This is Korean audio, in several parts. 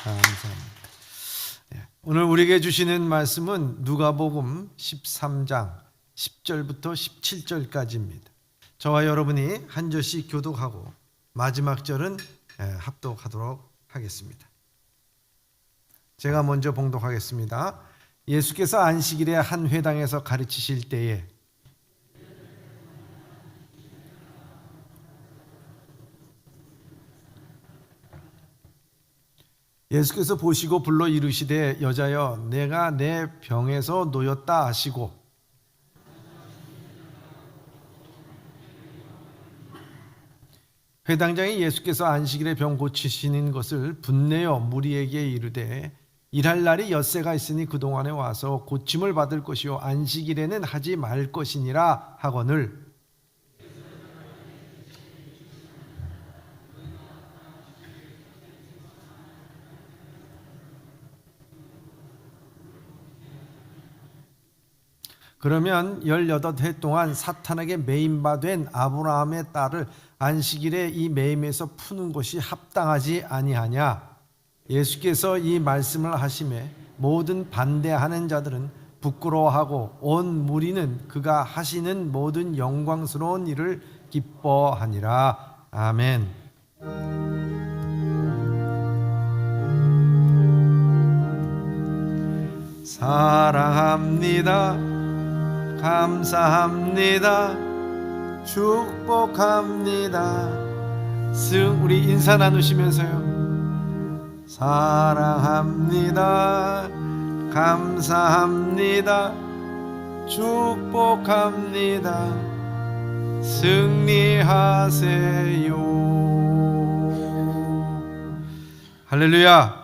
감사합니다. 오늘 우리에게 주시는 말씀은 누가복음 13장 10절부터 17절까지입니다. 저와 여러분이 한 절씩 교독하고 마지막 절은 합독하도록 하겠습니다. 제가 먼저 봉독하겠습니다. 예수께서 안식일에 한 회당에서 가르치실 때에 예수께서 보시고 불러 이르시되 여자여 내가 내 병에서 놓였다 하시고 회당장이 예수께서 안식일에 병 고치시는 것을 분내어 무리에게 이르되 일할 날이 엿새가 있으니 그동안에 와서 고침을 받을 것이요 안식일에는 하지 말 것이니라 하거늘 그러면 18해 동안 사탄에게 매임바 된 아브라함의 딸을 안식일에 이 매임에서 푸는 것이 합당하지 아니하냐. 예수께서 이 말씀을 하심에 모든 반대하는 자들은 부끄러워하고 온 무리는 그가 하시는 모든 영광스러운 일을 기뻐하니라. 아멘. 사랑합니다. 감사합니다. 축복합니다. 우리 인사 나누시면서요. 사랑합니다. 감사합니다. 축복합니다. 승리하세요. 할렐루야.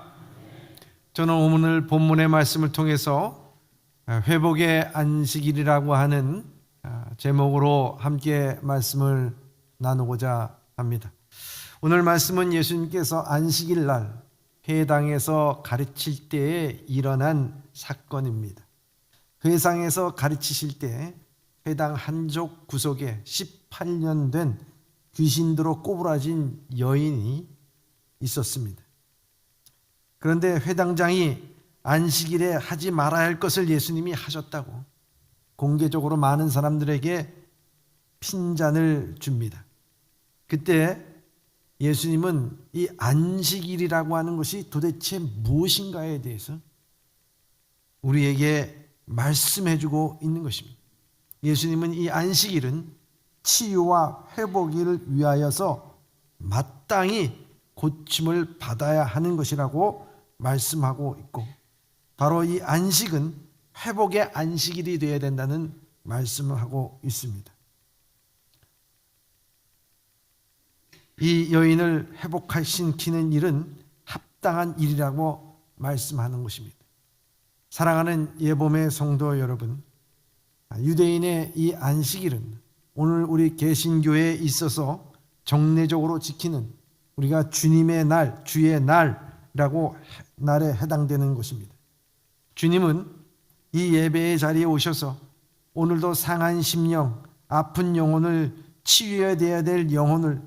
저는 오늘 본문의 말씀을 통해서 회복의 안식일이라고 하는 제목으로 함께 말씀을 나누고자 합니다. 오늘 말씀은 예수님께서 안식일 날 회당에서 가르칠 때에 일어난 사건입니다. 회당에서 가르치실 때 회당 한쪽 구석에 18년 된 귀신들로 꼬부라진 여인이 있었습니다. 그런데 회당장이 안식일에 하지 말아야 할 것을 예수님이 하셨다고 공개적으로 많은 사람들에게 핀잔을 줍니다. 그때 예수님은 이 안식일이라고 하는 것이 도대체 무엇인가에 대해서 우리에게 말씀해주고 있는 것입니다. 예수님은 이 안식일은 치유와 회복을 위하여서 마땅히 고침을 받아야 하는 것이라고 말씀하고 있고 바로 이 안식은 회복의 안식일이 되어야 된다는 말씀을 하고 있습니다. 이 여인을 회복시키는 일은 합당한 일이라고 말씀하는 것입니다. 사랑하는 예봄의 성도 여러분, 유대인의 이 안식일은 오늘 우리 개신교에 있어서 정례적으로 지키는 우리가 주님의 날, 주의 날이라고 날에 해당되는 것입니다. 주님은 이 예배의 자리에 오셔서 오늘도 상한 심령, 아픈 영혼을 치유해야 될 영혼을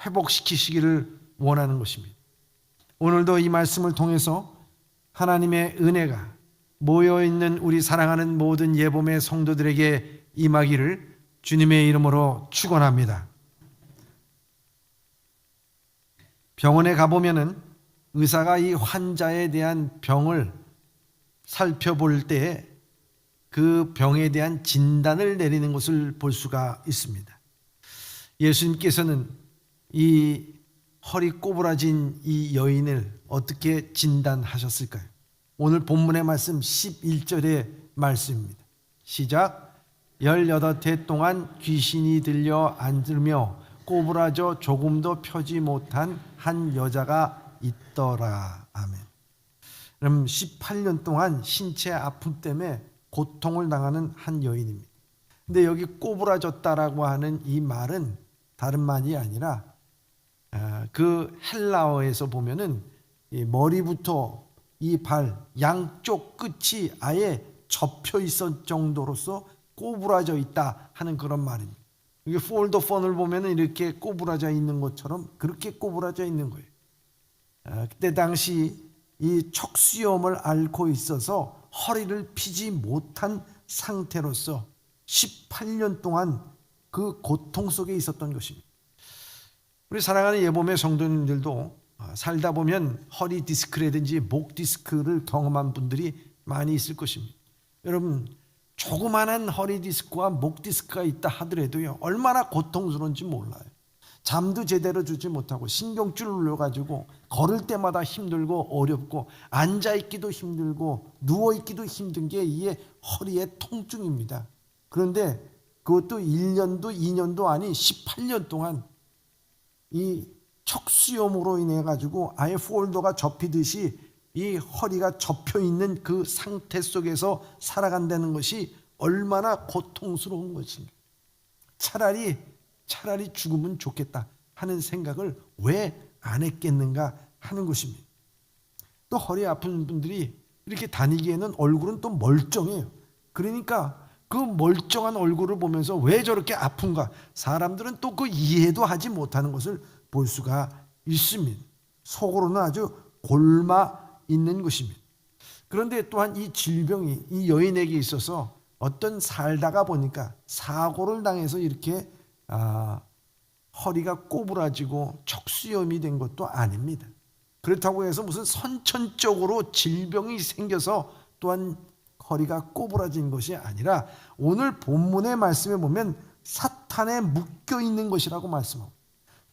회복시키시기를 원하는 것입니다. 오늘도 이 말씀을 통해서 하나님의 은혜가 모여있는 우리 사랑하는 모든 예봄의 성도들에게 임하기를 주님의 이름으로 축원합니다. 병원에 가보면은 의사가 이 환자에 대한 병을 살펴볼 때 그 병에 대한 진단을 내리는 것을 볼 수가 있습니다. 예수님께서는 이 허리 꼬부라진 이 여인을 어떻게 진단하셨을까요? 오늘 본문의 말씀 11절의 말씀입니다. 시작. 18해 동안 귀신이 들려 앉으며 꼬부라져 조금도 펴지 못한 한 여자가 있더라. 아멘. 그럼 18년 동안 신체 아픔 때문에 고통을 당하는 한 여인입니다. 근데 여기 꼬부라졌다라고 하는 이 말은 다른 말이 아니라 그 헬라어에서 보면은 머리부터 이 발 양쪽 끝이 아예 접혀 있을 정도로서 꼬부라져 있다 하는 그런 말입니다. 이게 폴더폰을 보면은 이렇게 꼬부라져 있는 것처럼 그렇게 꼬부라져 있는 거예요. 그때 당시 이 척수염을 앓고 있어서 허리를 펴지 못한 상태로서 18년 동안 그 고통 속에 있었던 것입니다. 우리 사랑하는 예봄의 성도님들도 살다 보면 허리 디스크라든지 목 디스크를 경험한 분들이 많이 있을 것입니다. 여러분, 조그마한 허리 디스크와 목 디스크가 있다 하더라도요, 얼마나 고통스러운지 몰라요. 잠도 제대로 주지 못하고 신경줄 눌려가지고 걸을 때마다 힘들고 어렵고 앉아있기도 힘들고 누워있기도 힘든 게 이게 허리의 통증입니다. 그런데 그것도 1년도 2년도 아니 18년 동안 이 척수염으로 인해 가지고 아예 폴더가 접히듯이 이 허리가 접혀 있는 그 상태 속에서 살아간다는 것이 얼마나 고통스러운 것인가. 차라리 죽으면 좋겠다 하는 생각을 왜 안 했겠는가 하는 것입니다. 또 허리 아픈 분들이 이렇게 다니기에는 얼굴은 또 멀쩡해요. 그러니까 그 멀쩡한 얼굴을 보면서 왜 저렇게 아픈가, 사람들은 또 그 이해도 하지 못하는 것을 볼 수가 있습니다. 속으로는 아주 골마 있는 것입니다. 그런데 또한 이 질병이 이 여인에게 있어서 어떤 살다가 보니까 사고를 당해서 이렇게 허리가 꼬부라지고 척수염이 된 것도 아닙니다. 그렇다고 해서 무슨 선천적으로 질병이 생겨서 또한 허리가 꼬부라진 것이 아니라 오늘 본문의 말씀에 보면 사탄에 묶여 있는 것이라고 말씀하고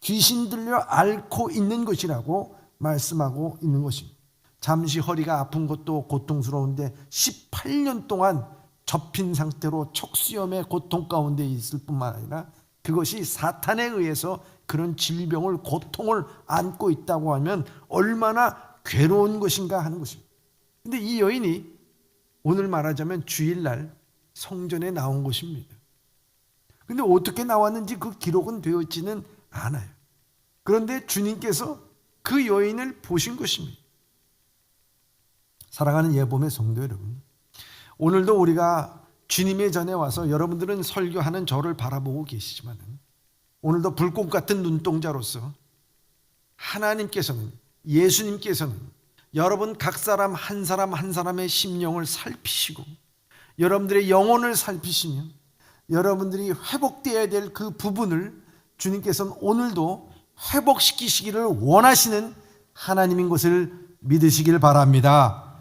귀신 들려 앓고 있는 것이라고 말씀하고 있는 것입니다. 잠시 허리가 아픈 것도 고통스러운데 18년 동안 접힌 상태로 척수염의 고통 가운데 있을 뿐만 아니라 그것이 사탄에 의해서 그런 질병을, 고통을 안고 있다고 하면 얼마나 괴로운 것인가 하는 것입니다. 그런데 이 여인이 오늘 말하자면 주일날 성전에 나온 것입니다. 그런데 어떻게 나왔는지 그 기록은 되어 있지는 않아요. 그런데 주님께서 그 여인을 보신 것입니다. 사랑하는 예봄의 성도 여러분, 오늘도 우리가 주님의 전에 와서 여러분들은 설교하는 저를 바라보고 계시지만 오늘도 불꽃 같은 눈동자로서 하나님께서는, 예수님께서는 여러분 각 사람 한 사람의 심령을 살피시고 여러분들의 영혼을 살피시며 여러분들이 회복되어야 될 그 부분을 주님께서는 오늘도 회복시키시기를 원하시는 하나님인 것을 믿으시길 바랍니다.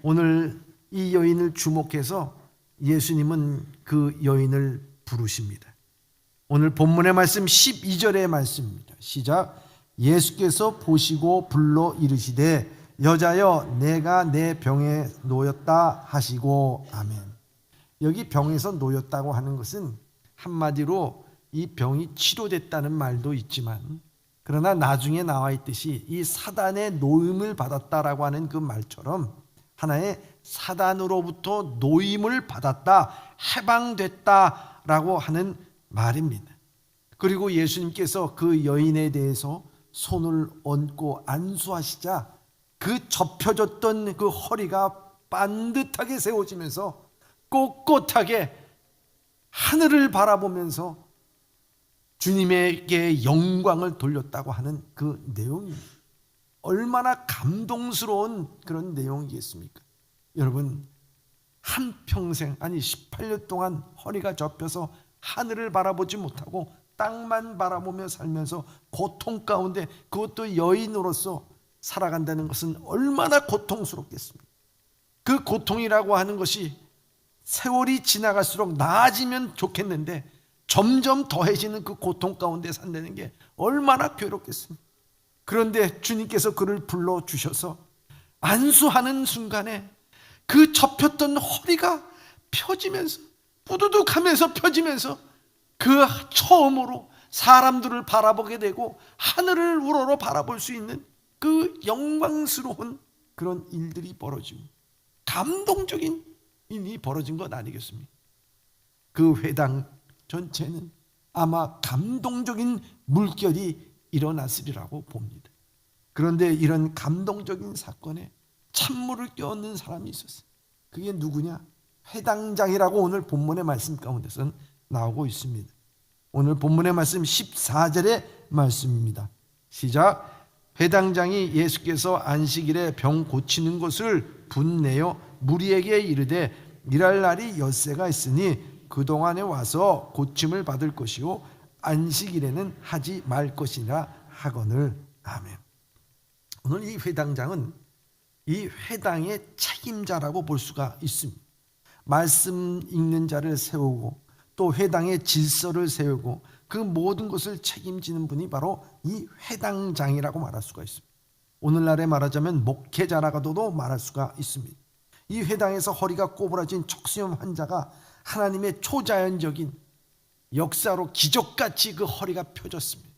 오늘 이 여인을 주목해서 예수님은 그 여인을 부르십니다. 오늘 본문의 말씀 12절의 말씀입니다. 시작. 예수께서 보시고 불러 이르시되 여자여 내가 내 병에 놓였다 하시고. 아멘. 여기 병에서 놓였다고 하는 것은 한마디로 이 병이 치료됐다는 말도 있지만 그러나 나중에 나와 있듯이 이 사단의 노임을 받았다라고 하는 그 말처럼 하나의 사단으로부터 노임을 받았다, 해방됐다라고 하는 말입니다. 그리고 예수님께서 그 여인에 대해서 손을 얹고 안수하시자 그 접혀졌던 그 허리가 반듯하게 세워지면서 꼿꼿하게 하늘을 바라보면서 주님에게 영광을 돌렸다고 하는 그 내용입니다. 얼마나 감동스러운 그런 내용이겠습니까? 여러분, 한평생 아니 18년 동안 허리가 접혀서 하늘을 바라보지 못하고 땅만 바라보며 살면서 고통 가운데 그것도 여인으로서 살아간다는 것은 얼마나 고통스럽겠습니까? 그 고통이라고 하는 것이 세월이 지나갈수록 나아지면 좋겠는데 점점 더해지는 그 고통 가운데 산다는 게 얼마나 괴롭겠습니까? 그런데 주님께서 그를 불러주셔서 안수하는 순간에 그 접혔던 허리가 펴지면서 뿌두둑하면서 펴지면서 그 처음으로 사람들을 바라보게 되고 하늘을 우러러 바라볼 수 있는 그 영광스러운 그런 일들이 벌어지고 감동적인 일이 벌어진 것 아니겠습니까? 그 회당 전체는 아마 감동적인 물결이 일어났으리라고 봅니다. 그런데 이런 감동적인 사건에 찬물을 껴얹는 사람이 있었어요. 그게 누구냐? 회당장이라고 오늘 본문의 말씀 가운데서 나오고 있습니다. 오늘 본문의 말씀 14절의 말씀입니다. 시작. 회당장이 예수께서 안식일에 병 고치는 것을 분내어 무리에게 이르되 일할 날이 엿새가 있으니 그동안에 와서 고침을 받을 것이요 안식일에는 하지 말 것이라 하거늘. 아멘. 오늘 이 회당장은 이 회당의 책임자라고 볼 수가 있습니다. 말씀 읽는 자를 세우고 또 회당의 질서를 세우고 그 모든 것을 책임지는 분이 바로 이 회당장이라고 말할 수가 있습니다. 오늘날에 말하자면 목회자라고도 말할 수가 있습니다. 이 회당에서 허리가 꼬부라진 척수염 환자가 하나님의 초자연적인 역사로 기적같이 그 허리가 펴졌습니다.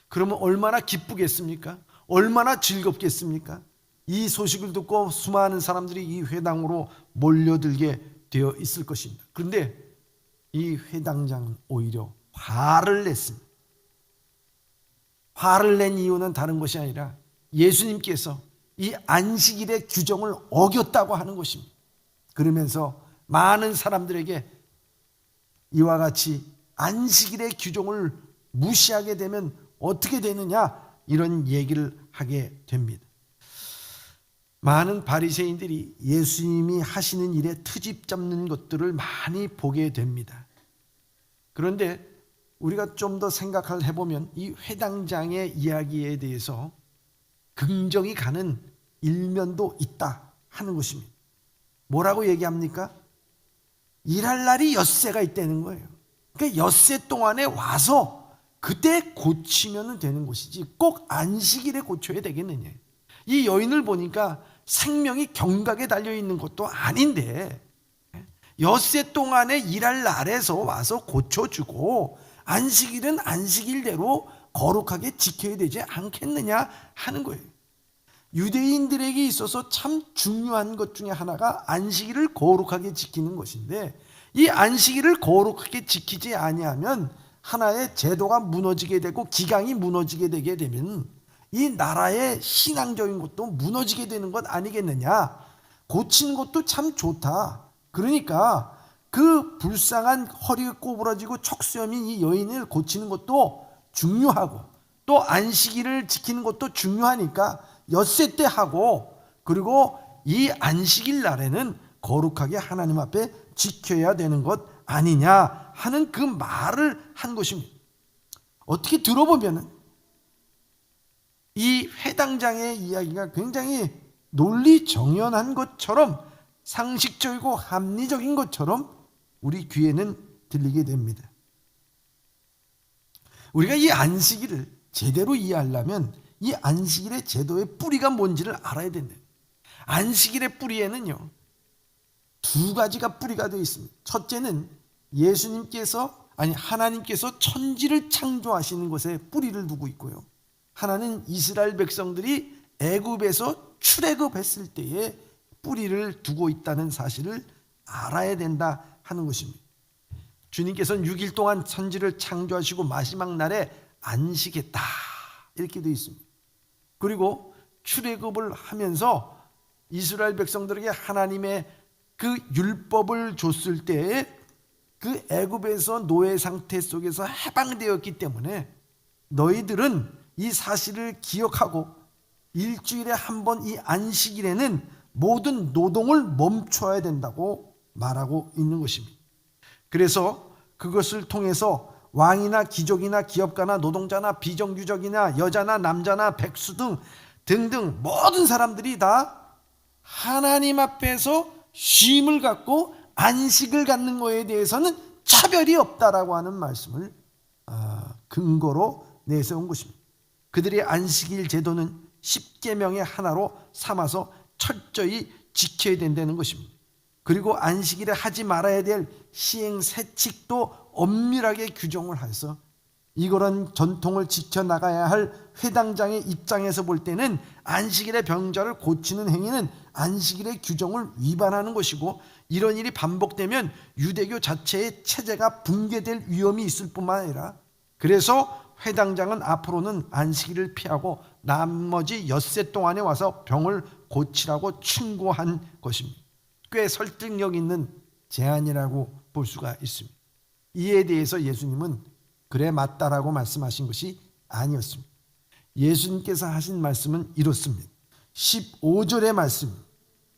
그러면 얼마나 기쁘겠습니까? 얼마나 즐겁겠습니까? 이 소식을 듣고 수많은 사람들이 이 회당으로 몰려들게 되어 있을 것입니다. 그런데 이 회당장은 오히려 화를 냈습니다. 화를 낸 이유는 다른 것이 아니라 예수님께서 이 안식일의 규정을 어겼다고 하는 것입니다. 그러면서 많은 사람들에게 이와 같이 안식일의 규정을 무시하게 되면 어떻게 되느냐, 이런 얘기를 하게 됩니다. 많은 바리새인들이 예수님이 하시는 일에 트집 잡는 것들을 많이 보게 됩니다. 그런데 우리가 좀 더 생각을 해보면 이 회당장의 이야기에 대해서 긍정이 가는 일면도 있다 하는 것입니다. 뭐라고 얘기합니까? 일할 날이 엿새가 있다는 거예요. 그러니까 엿새 동안에 와서 그때 고치면 되는 것이지 꼭 안식일에 고쳐야 되겠느냐. 이 여인을 보니까 생명이 경각에 달려있는 것도 아닌데 엿새 동안에 일할 날에서 와서 고쳐주고 안식일은 안식일대로 거룩하게 지켜야 되지 않겠느냐 하는 거예요. 유대인들에게 있어서 참 중요한 것 중에 하나가 안식일을 거룩하게 지키는 것인데 이 안식일을 거룩하게 지키지 아니하면 하나의 제도가 무너지게 되고 기강이 무너지게 되게 되면 이 나라의 신앙적인 것도 무너지게 되는 것 아니겠느냐. 고치는 것도 참 좋다. 그러니까 그 불쌍한 허리가 꼬부라지고 척수염인 이 여인을 고치는 것도 중요하고 또 안식일을 지키는 것도 중요하니까 엿새 때 하고 그리고 이 안식일 날에는 거룩하게 하나님 앞에 지켜야 되는 것 아니냐 하는 그 말을 한 것입니다. 어떻게 들어보면 이 회당장의 이야기가 굉장히 논리정연한 것처럼 상식적이고 합리적인 것처럼 우리 귀에는 들리게 됩니다. 우리가 이 안식일을 제대로 이해하려면 이 안식일의 제도의 뿌리가 뭔지를 알아야 된다. 안식일의 뿌리에는요, 두 가지가 뿌리가 되어 있습니다. 첫째는 하나님께서 천지를 창조하시는 것에 뿌리를 두고 있고요. 하나는 이스라엘 백성들이 애굽에서 출애굽했을 때에 뿌리를 두고 있다는 사실을 알아야 된다 하는 것입니다. 주님께서는 6일 동안 천지를 창조하시고 마지막 날에 안식했다 이렇게 되어 있습니다. 그리고 출애굽을 하면서 이스라엘 백성들에게 하나님의 그 율법을 줬을 때에 그 애굽에서 노예 상태 속에서 해방되었기 때문에 너희들은 이 사실을 기억하고 일주일에 한 번 이 안식일에는 모든 노동을 멈춰야 된다고 말하고 있는 것입니다. 그래서 그것을 통해서 왕이나 귀족이나 기업가나 노동자나 비정규직이나 여자나 남자나 백수 등등 모든 사람들이 다 하나님 앞에서 쉼을 갖고 안식을 갖는 것에 대해서는 차별이 없다라고 하는 말씀을 근거로 내세운 것입니다. 그들의 안식일 제도는 10계명의 하나로 삼아서 철저히 지켜야 된다는 것입니다. 그리고 안식일에 하지 말아야 될 시행세칙도 엄밀하게 규정을 해서 이런 전통을 지켜나가야 할 회당장의 입장에서 볼 때는 안식일의 병자를 고치는 행위는 안식일의 규정을 위반하는 것이고 이런 일이 반복되면 유대교 자체의 체제가 붕괴될 위험이 있을 뿐만 아니라 그래서 회당장은 앞으로는 안식일을 피하고 나머지 엿새 동안에 와서 병을 고치라고 충고한 것입니다. 꽤 설득력 있는 제안이라고 볼 수가 있습니다. 이에 대해서 예수님은 그래 맞다라고 말씀하신 것이 아니었습니다. 예수님께서 하신 말씀은 이렇습니다. 15절의 말씀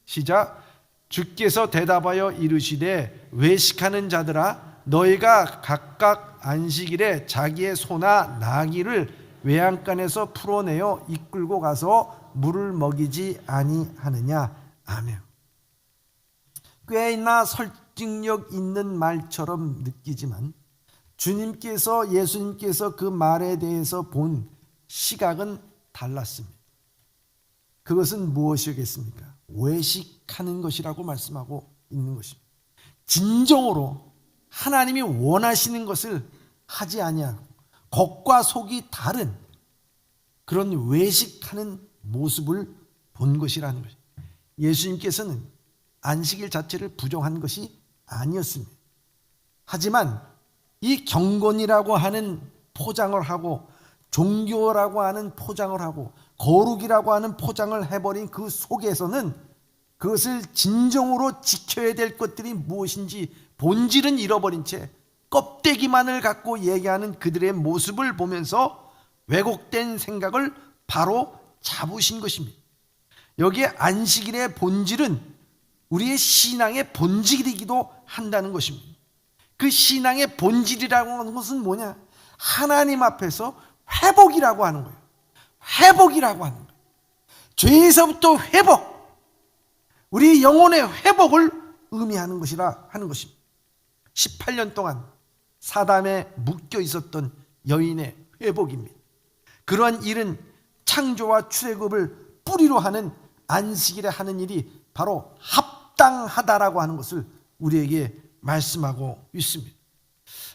시작. 주께서 대답하여 이르시되 외식하는 자들아 너희가 각각 안식일에 자기의 소나 나귀를 외양간에서 풀어내어 이끌고 가서 물을 먹이지 아니하느냐. 아멘. 꽤나 설득력 있는 말처럼 느끼지만 예수님께서 그 말에 대해서 본 시각은 달랐습니다. 그것은 무엇이겠습니까? 외식하는 것이라고 말씀하고 있는 것입니다. 진정으로 하나님이 원하시는 것을 하지 아니하고 겉과 속이 다른 그런 외식하는 모습을 본 것이라는 것입니다. 예수님께서는 안식일 자체를 부정한 것이 아니었습니다. 하지만 이 경건이라고 하는 포장을 하고 종교라고 하는 포장을 하고 거룩이라고 하는 포장을 해버린 그 속에서는 그것을 진정으로 지켜야 될 것들이 무엇인지 본질은 잃어버린 채 껍데기만을 갖고 얘기하는 그들의 모습을 보면서 왜곡된 생각을 바로 잡으신 것입니다. 여기에 안식일의 본질은 우리의 신앙의 본질이기도 한다는 것입니다. 그 신앙의 본질이라고 하는 것은 뭐냐? 하나님 앞에서 회복이라고 하는 거예요. 회복이라고 하는 거예요. 죄에서부터 회복, 우리 영혼의 회복을 의미하는 것이라 하는 것입니다. 18년 동안 사담에 묶여 있었던 여인의 회복입니다. 그러한 일은 창조와 출애굽을 뿌리로 하는 안식일에 하는 일이 바로 합당하다라고 하는 것을 우리에게 말씀하고 있습니다.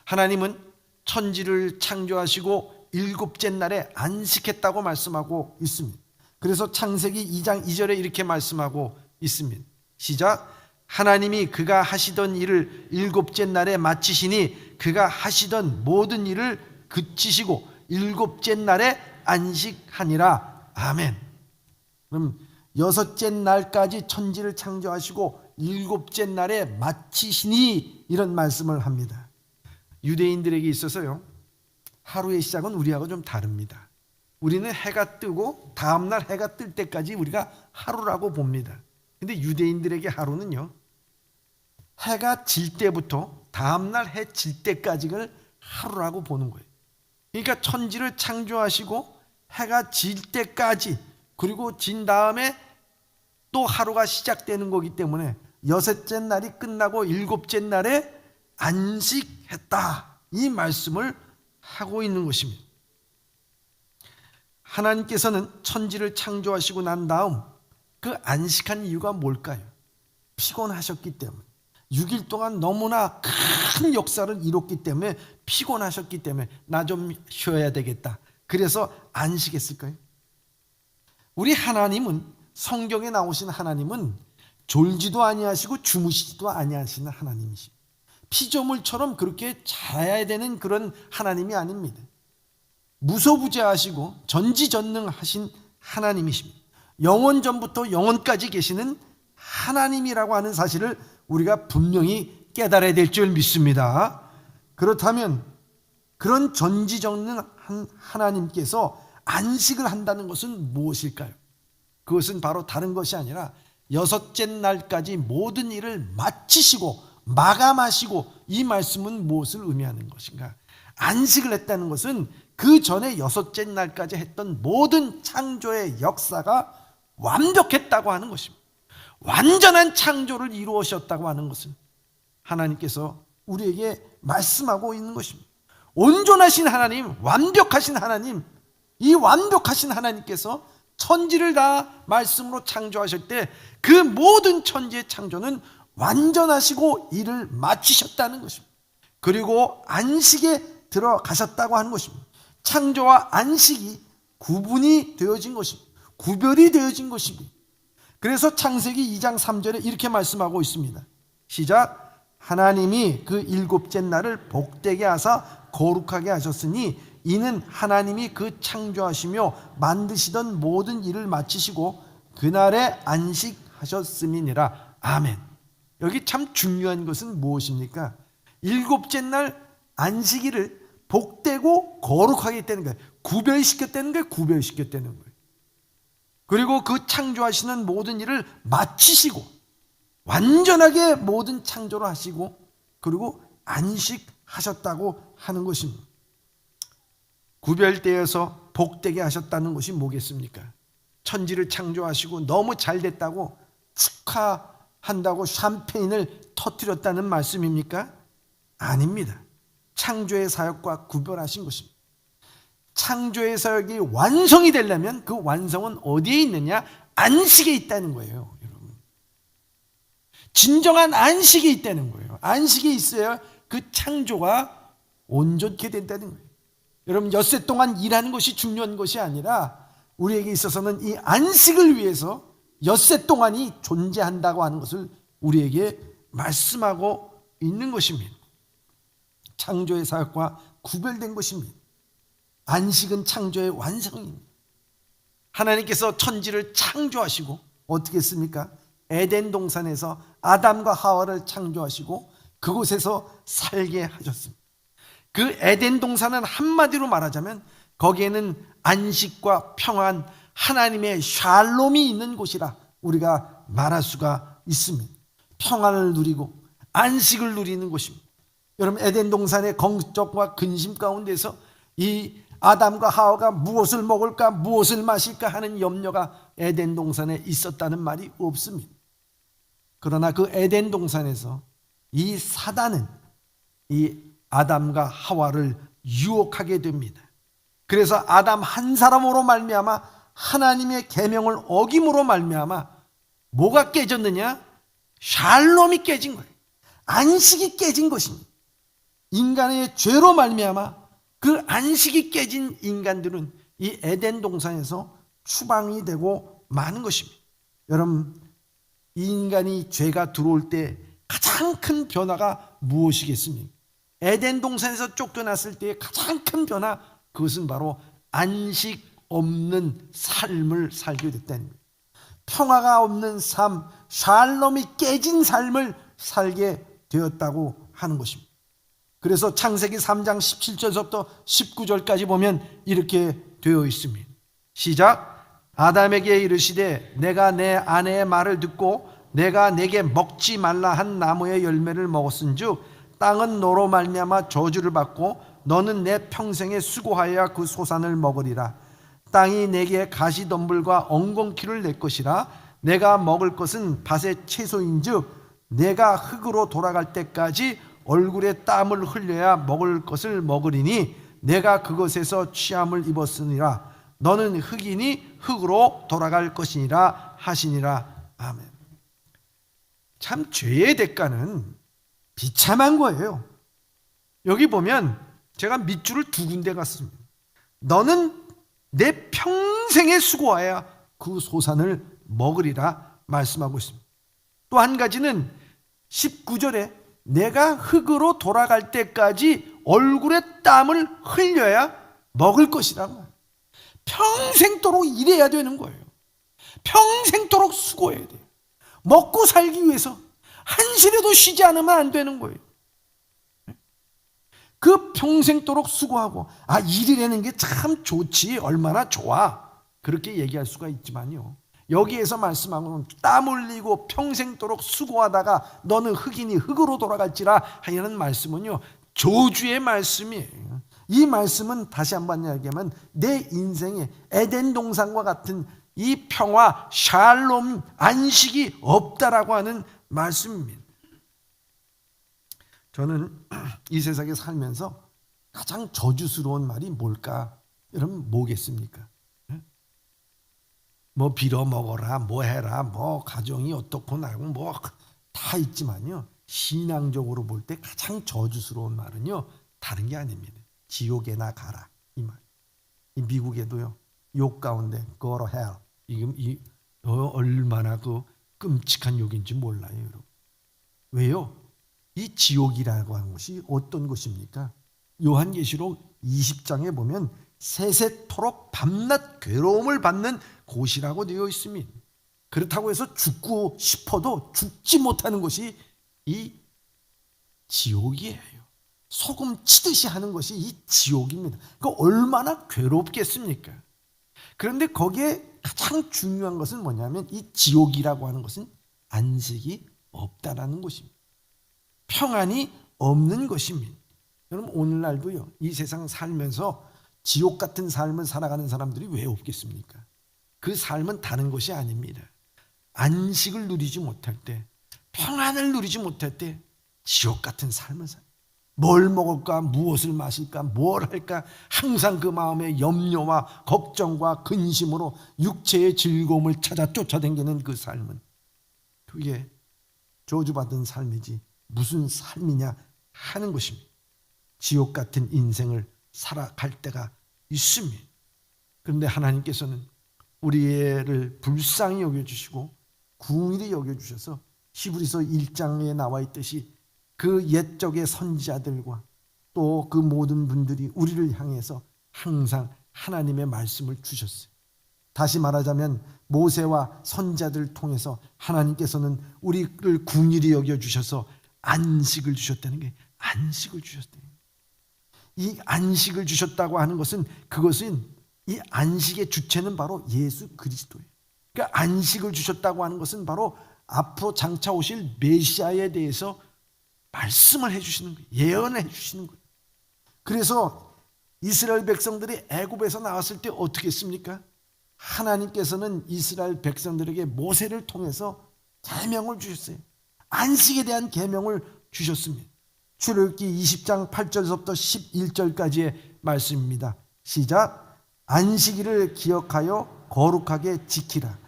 하나님은 천지를 창조하시고 일곱째 날에 안식했다고 말씀하고 있습니다. 그래서 창세기 2장 2절에 이렇게 말씀하고 있습니다. 시작. 하나님이 그가 하시던 일을 일곱째 날에 마치시니 그가 하시던 모든 일을 그치시고 일곱째 날에 안식하니라. 아멘. 그럼 여섯째 날까지 천지를 창조하시고 일곱째 날에 마치시니 이런 말씀을 합니다. 유대인들에게 있어서요, 하루의 시작은 우리하고 좀 다릅니다. 우리는 해가 뜨고 다음날 해가 뜰 때까지 우리가 하루라고 봅니다. 근데 유대인들에게 하루는요, 해가 질 때부터 다음날 해 질 때까지를 하루라고 보는 거예요. 그러니까 천지를 창조하시고 해가 질 때까지, 그리고 진 다음에 또 하루가 시작되는 거기 때문에 여섯째 날이 끝나고 일곱째 날에 안식했다, 이 말씀을 하고 있는 것입니다. 하나님께서는 천지를 창조하시고 난 다음 그 안식한 이유가 뭘까요? 피곤하셨기 때문에, 6일 동안 너무나 큰 역사를 이뤘기 때문에 피곤하셨기 때문에 나 좀 쉬어야 되겠다, 그래서 안식했을까요? 우리 하나님은, 성경에 나오신 하나님은 졸지도 아니하시고 주무시지도 아니하시는 하나님이십니다. 피조물처럼 그렇게 자야 되는 그런 하나님이 아닙니다. 무소부재하시고 전지전능하신 하나님이십니다. 영원 전부터 영원까지 계시는 하나님이라고 하는 사실을 우리가 분명히 깨달아야 될 줄 믿습니다. 그렇다면 그런 전지전능한 하나님께서 안식을 한다는 것은 무엇일까요? 그것은 바로 다른 것이 아니라 여섯째 날까지 모든 일을 마치시고 마감하시고, 이 말씀은 무엇을 의미하는 것인가? 안식을 했다는 것은 그 전에 여섯째 날까지 했던 모든 창조의 역사가 완벽했다고 하는 것입니다. 완전한 창조를 이루셨다고 하는 것은 하나님께서 우리에게 말씀하고 있는 것입니다. 온전하신 하나님, 완벽하신 하나님, 이 완벽하신 하나님께서 천지를 다 말씀으로 창조하실 때 그 모든 천지의 창조는 완전하시고 일을 마치셨다는 것입니다. 그리고 안식에 들어가셨다고 하는 것입니다. 창조와 안식이 구분이 되어진 것입니다. 구별이 되어진 것입니다. 그래서 창세기 2장 3절에 이렇게 말씀하고 있습니다. 시작. 하나님이 그 일곱째 날을 복되게 하사 거룩하게 하셨으니 이는 하나님이 그 창조하시며 만드시던 모든 일을 마치시고 그날에 안식하셨음이니라. 아멘. 여기 참 중요한 것은 무엇입니까? 일곱째 날 안식일을 복되고 거룩하게 했다는 거예요. 구별시켰다는 거예요. 구별시켰다는 거예요. 그리고 그 창조하시는 모든 일을 마치시고 완전하게 모든 창조를 하시고 그리고 안식하셨다고 하는 것입니다. 구별되어서 복되게 하셨다는 것이 뭐겠습니까? 천지를 창조하시고 너무 잘 됐다고 축하한다고 샴페인을 터뜨렸다는 말씀입니까? 아닙니다. 창조의 사역과 구별하신 것입니다. 창조의 사역이 완성이 되려면 그 완성은 어디에 있느냐? 안식에 있다는 거예요, 여러분. 진정한 안식이 있다는 거예요. 안식이 있어야 그 창조가 온전케 된다는 거예요. 여러분, 엿새 동안 일하는 것이 중요한 것이 아니라 우리에게 있어서는 이 안식을 위해서 엿새 동안이 존재한다고 하는 것을 우리에게 말씀하고 있는 것입니다. 창조의 사역과 구별된 것입니다. 안식은 창조의 완성입니다. 하나님께서 천지를 창조하시고 어떻게 했습니까? 에덴 동산에서 아담과 하와를 창조하시고 그곳에서 살게 하셨습니다. 그 에덴 동산은 한마디로 말하자면 거기에는 안식과 평안, 하나님의 샬롬이 있는 곳이라 우리가 말할 수가 있습니다. 평안을 누리고 안식을 누리는 곳입니다. 여러분, 에덴 동산의 걱정과 근심 가운데서 이 아담과 하와가 무엇을 먹을까 무엇을 마실까 하는 염려가 에덴 동산에 있었다는 말이 없습니다. 그러나 그 에덴 동산에서 이 사단은 이 아담과 하와를 유혹하게 됩니다. 그래서 아담 한 사람으로 말미암아 하나님의 계명을 어김으로 말미암아 뭐가 깨졌느냐? 샬롬이 깨진 거예요. 안식이 깨진 것입니다. 인간의 죄로 말미암아 그 안식이 깨진 인간들은 이 에덴 동산에서 추방이 되고 마는 것입니다. 여러분, 이 인간이 죄가 들어올 때 가장 큰 변화가 무엇이겠습니까? 에덴 동산에서 쫓겨났을 때의 가장 큰 변화, 그것은 바로 안식 없는 삶을 살게 됐다는 거예요. 평화가 없는 삶, 샬롬이 깨진 삶을 살게 되었다고 하는 것입니다. 그래서 창세기 3장 17절부터 19절까지 보면 이렇게 되어 있습니다. 시작. 아담에게 이르시되 내가 내 아내의 말을 듣고 내가 내게 먹지 말라 한 나무의 열매를 먹었은즉 땅은 너로 말미암아 저주를 받고 너는 내 평생에 수고하여야 그 소산을 먹으리라. 땅이 내게 가시덤불과 엉겅퀴를 낼 것이라. 내가 먹을 것은 밭의 채소인즉 내가 흙으로 돌아갈 때까지 얼굴에 땀을 흘려야 먹을 것을 먹으리니 내가 그것에서 취함을 입었으니라. 너는 흙이니 흙으로 돌아갈 것이니라 하시니라. 아멘. 참 죄의 대가는 비참한 거예요. 여기 보면 제가 밑줄을 두 군데 갔습니다. 너는 내 평생에 수고하여 그 소산을 먹으리라 말씀하고 있습니다. 또 한 가지는 19절에 내가 흙으로 돌아갈 때까지 얼굴에 땀을 흘려야 먹을 것이라는 거예요. 평생도록 일해야 되는 거예요. 평생도록 수고해야 돼요. 먹고 살기 위해서 한시라도 쉬지 않으면 안 되는 거예요. 그 평생도록 수고하고 일이라는 게 참 좋지, 얼마나 좋아, 그렇게 얘기할 수가 있지만요, 여기에서 말씀하고는 땀 흘리고 평생도록 수고하다가 너는 흙이니 흙으로 돌아갈지라 하는 말씀은요, 저주의 말씀이에요. 이 말씀은 다시 한번 이야기하면 내 인생에 에덴 동산과 같은 이 평화, 샬롬, 안식이 없다라고 하는 말씀입니다. 저는 이 세상에 살면서 가장 저주스러운 말이 뭘까? 여러분, 뭐겠습니까? 뭐 빌어먹어라, 뭐 해라, 뭐 가정이 어떻고 나고 뭐 다 있지만요, 신앙적으로 볼 때 가장 저주스러운 말은요, 다른 게 아닙니다. 지옥에나 가라, 이 말. 이 미국에도요, 욕 가운데 go to hell, 이 얼마나 그 끔찍한 욕인지 몰라요, 여러분. 왜요? 이 지옥이라고 하는 것이 어떤 것입니까? 요한계시록 20장에 보면 세세토록 밤낮 괴로움을 받는 곳이라고 되어 있습니다. 그렇다고 해서 죽고 싶어도 죽지 못하는 것이 이 지옥이에요. 소금 치듯이 하는 것이 이 지옥입니다. 그 얼마나 괴롭겠습니까? 그런데 거기에 가장 중요한 것은 뭐냐면 이 지옥이라고 하는 것은 안식이 없다라는 것입니다. 평안이 없는 것입니다. 여러분 오늘날도요 이 세상 살면서 지옥 같은 삶을 살아가는 사람들이 왜 없겠습니까? 그 삶은 다른 것이 아닙니다. 안식을 누리지 못할 때, 평안을 누리지 못할 때 지옥 같은 삶을 살아요. 뭘 먹을까, 무엇을 마실까, 뭘 할까 항상 그 마음에 염려와 걱정과 근심으로 육체의 즐거움을 찾아 쫓아다니는 그 삶은 그게 저주받은 삶이지 무슨 삶이냐 하는 것입니다. 지옥 같은 인생을 살아갈 때가 있습니다. 그런데 하나님께서는 우리를 불쌍히 여겨주시고 긍휼히 여겨주셔서 히브리서 1장에 나와 있듯이 그 옛적의 선지자들과 또 그 모든 분들이 우리를 향해서 항상 하나님의 말씀을 주셨어요. 다시 말하자면 모세와 선지자들을 통해서 하나님께서는 우리를 긍휼히 여겨주셔서 안식을 주셨다는 게 안식을 주셨다는 거예요. 이 안식을 주셨다고 하는 것은 그것은 이 안식의 주체는 바로 예수 그리스도예요. 그러니까 안식을 주셨다고 하는 것은 바로 앞으로 장차 오실 메시아에 대해서 말씀을 해주시는 거예요. 예언을 해주시는 거예요. 그래서 이스라엘 백성들이 애굽에서 나왔을 때 어떻게 했습니까? 하나님께서는 이스라엘 백성들에게 모세를 통해서 계명을 주셨어요. 안식에 대한 계명을 주셨습니다. 출애굽기 20장 8절부터 11절까지의 말씀입니다. 시작. 안식일을 기억하여 거룩하게 지키라.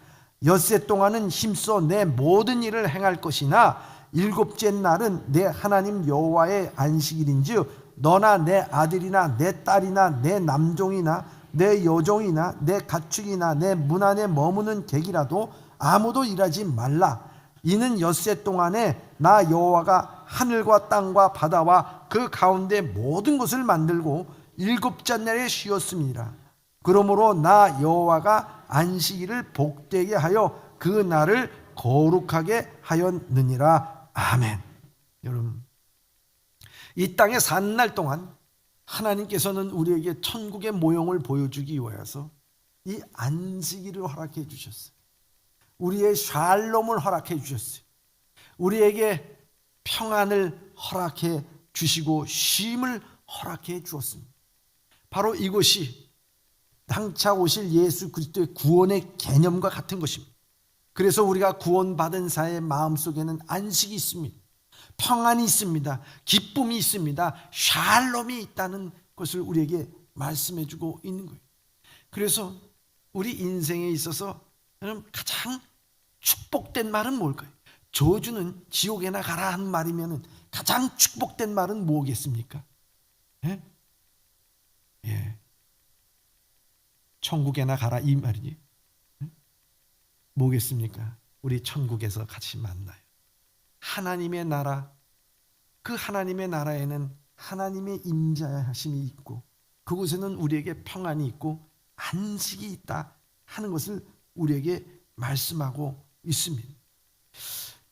엿새 동안은 힘써 내 모든 일을 행할 것이나 일곱째 날은 내 하나님 여호와의 안식일인즉 너나 내 아들이나 내 딸이나 내 남종이나 내 여종이나 내 가축이나 내 문 안에 머무는 객이라도 아무도 일하지 말라. 이는 엿새 동안에 나 여호와가 하늘과 땅과 바다와 그 가운데 모든 것을 만들고 일곱째 날에 쉬었습니다. 그러므로 나 여호와가 안식일을 복되게 하여 그 날을 거룩하게 하였느니라. 아멘. 여러분, 이 땅에 사는 날 동안 하나님께서는 우리에게 천국의 모형을 보여주기 위해서 이 안식일을 허락해 주셨어요. 우리의 샬롬을 허락해 주셨어요. 우리에게 평안을 허락해 주시고 쉼을 허락해 주었습니다. 바로 이것이 장차 오실 예수 그리스도의 구원의 개념과 같은 것입니다. 그래서 우리가 구원받은 자의 마음속에는 안식이 있습니다. 평안이 있습니다. 기쁨이 있습니다. 샬롬이 있다는 것을 우리에게 말씀해 주고 있는 거예요. 그래서 우리 인생에 있어서 가장 축복된 말은 뭘까요? 저주는 지옥에나 가라 하는 말이면 가장 축복된 말은 뭐겠습니까? 예? 예. 천국에나 가라 이 말이지. 뭐겠습니까? 우리 천국에서 같이 만나요. 하나님의 나라, 그 하나님의 나라에는 하나님의 임재하심이 있고 그곳에는 우리에게 평안이 있고 안식이 있다 하는 것을 우리에게 말씀하고 있습니다.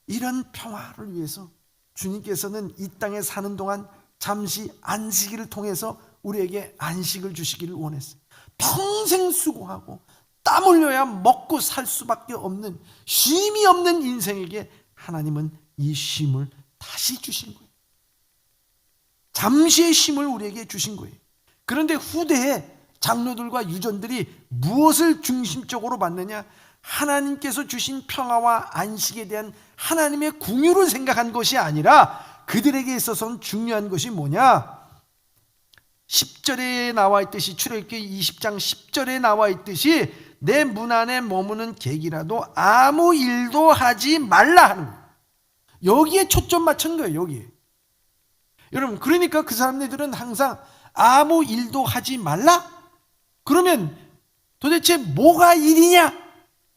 이런 평화를 위해서 주님께서는 이 땅에 사는 동안 잠시 안식일을 통해서 우리에게 안식을 주시기를 원했어요. 평생 수고하고 땀 흘려야 먹고 살 수밖에 없는 쉼이 없는 인생에게 하나님은 이 쉼을 다시 주신 거예요. 잠시의 쉼을 우리에게 주신 거예요. 그런데 후대에 장로들과 유전들이 무엇을 중심적으로 받느냐? 하나님께서 주신 평화와 안식에 대한 하나님의 긍휼을 생각한 것이 아니라 그들에게 있어서는 중요한 것이 뭐냐? 10절에 나와 있듯이 출애굽기 20장 10절에 나와 있듯이 내 문 안에 머무는 객이라도 아무 일도 하지 말라 하는 거예요. 여기에 초점 맞춘 거예요. 여기에. 여러분, 그러니까 그 사람들은 항상 아무 일도 하지 말라? 그러면 도대체 뭐가 일이냐?